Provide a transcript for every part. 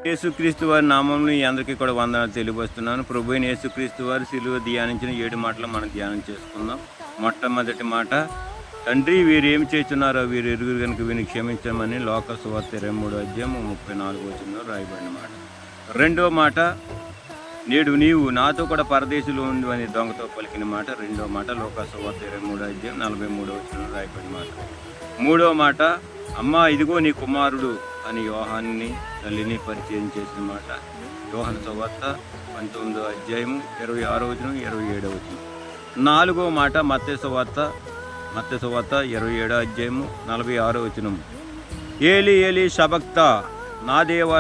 యేసుక్రీస్తు వారి నామంలో ఈ అందరికీ కూడా వందనాలు తెలియపరుస్తున్నాను. ప్రభు అయిన యేసుక్రీస్తు వారు సిలువ ధ్యానించిన 7 మాటలు మనం ధ్యానం చేసుకుందాం. మొట్టమొదటి మాట, తండ్రి వీరు ఏమి చేస్తున్నారో వీరు ఎరుగురు కనుక వీరిని క్షమించమని లోక సువార్త 23:34 రాయబడిన మాట. రెండో మాట, నేడు నీవు నాతో కూడా పరదేశంలో ఉండు అని దొంగతో పలికిన మాట. రెండో మాట లోక సువార్త 23:43 రాయబడిన మాట. మూడో మాట, అమ్మా ఇదిగో నీ కుమారుడు అని యోహాన్ని తల్లిని పరిచయం చేసిన మాట. యోహాను సువార్త 19:26-27. నాలుగో మాట, మత్తయి సువార్త 27:46. ఏలి ఏలి శబక్తా, నా దేవా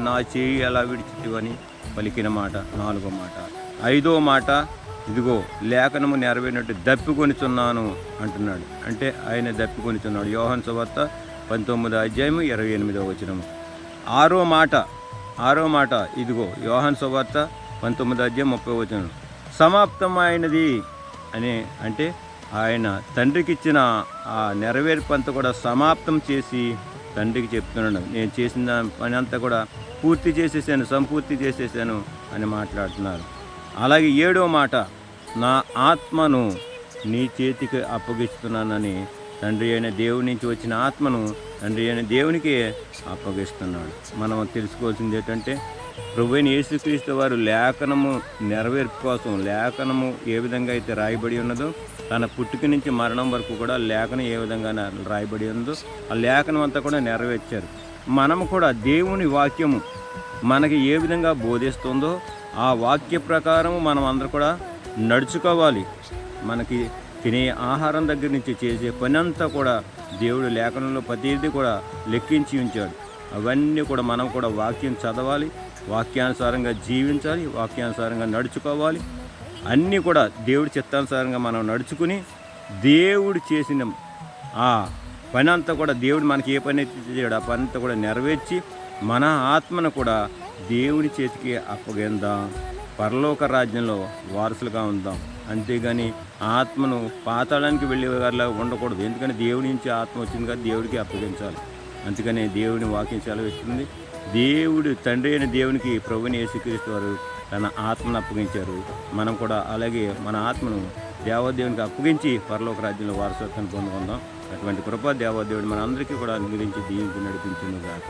నా చేయి ఎలా విడిచితివని పలికిన మాట. నాలుగో మాట. ఐదో మాట, ఇదిగో లేఖనము నెరవేరినట్టు దప్పికొనిచున్నాను అంటున్నాడు. అంటే ఆయన దప్పికొనిచున్నాడు. యోహాను సువార్త 19:28. ఆరో మాట, ఇదిగో యోహాను సువార్త 19:30. సమాప్తమైనది అని అంటే ఆయన తండ్రికి ఇచ్చిన ఆ నెరవేర్పంతా కూడా సమాప్తం చేసి తండ్రికి చెప్తున్నాడు. నేను చేసిన పని అంతా కూడా పూర్తి చేసేసాను, సంపూర్తి చేసేసాను అని మాట్లాడుతున్నారు. అలాగే ఏడో మాట, నా ఆత్మను నీ చేతికి అప్పగిస్తున్నానని తండ్రి అయిన దేవుని నుంచి వచ్చిన ఆత్మను తండ్రి అయిన దేవునికి అప్పగిస్తున్నాడు. మనం తెలుసుకోవాల్సింది ఏంటంటే ప్రభువైన యేసుక్రీస్తు వారు లేఖనము నెరవేర్పు కోసం, లేఖనము ఏ విధంగా అయితే రాయబడి ఉన్నదో, తన పుట్టుక నుంచి మరణం వరకు కూడా లేఖనం ఏ విధంగా రాయబడి ఉన్నదో ఆ లేఖనం అంతా కూడా నెరవేర్చారు. మనము కూడా దేవుని వాక్యము మనకి ఏ విధంగా బోధిస్తుందో ఆ వాక్య ప్రకారం మనం అందరూ కూడా నడుచుకోవాలి. మనకి తినే ఆహారం దగ్గర నుంచి చేసే పని అంతా కూడా దేవుడు లేఖనంలో ప్రతిదీ కూడా లెక్కించి ఉంచాడు. అవన్నీ కూడా మనం కూడా వాక్యం చదవాలి, వాక్యానుసారంగా జీవించాలి, వాక్యానుసారంగా నడుచుకోవాలి. అన్నీ కూడా దేవుడి చిత్తానుసారంగా మనం నడుచుకుని దేవుడు చేసిన ఆ పని అంతా కూడా దేవుడు మనకి ఏ పని అయితే చేయడు ఆ పని అంతా కూడా నెరవేర్చి మన ఆత్మను కూడా దేవుడి చేతికి అప్పగిద్దాం. పరలోక రాజ్యంలో వారసులుగా ఉందాం. అంతేగాని ఆత్మను పాతాళానికి వెళ్ళేవారిలా ఉండకూడదు. ఎందుకంటే దేవుడి నుంచి ఆత్మ వచ్చింది కదా, దేవుడికి అప్పగించాలి. అందుకని దేవుని వాక్యం సెలవిస్తుంది. దేవుడు తండ్రి అయిన దేవునికి ప్రభువుని యేసుక్రీస్తు వారు తన ఆత్మను అప్పగించారు. మనం కూడా అలాగే మన ఆత్మను దేవదేవునికి అప్పగించి పరలోక రాజ్యంలో వారసత్వాన్ని పొందుకుందాం. అటువంటి కృప దేవదేవుడు మన అందరికీ కూడా అనుగ్రహించి దీనికి నడిపించును గాక.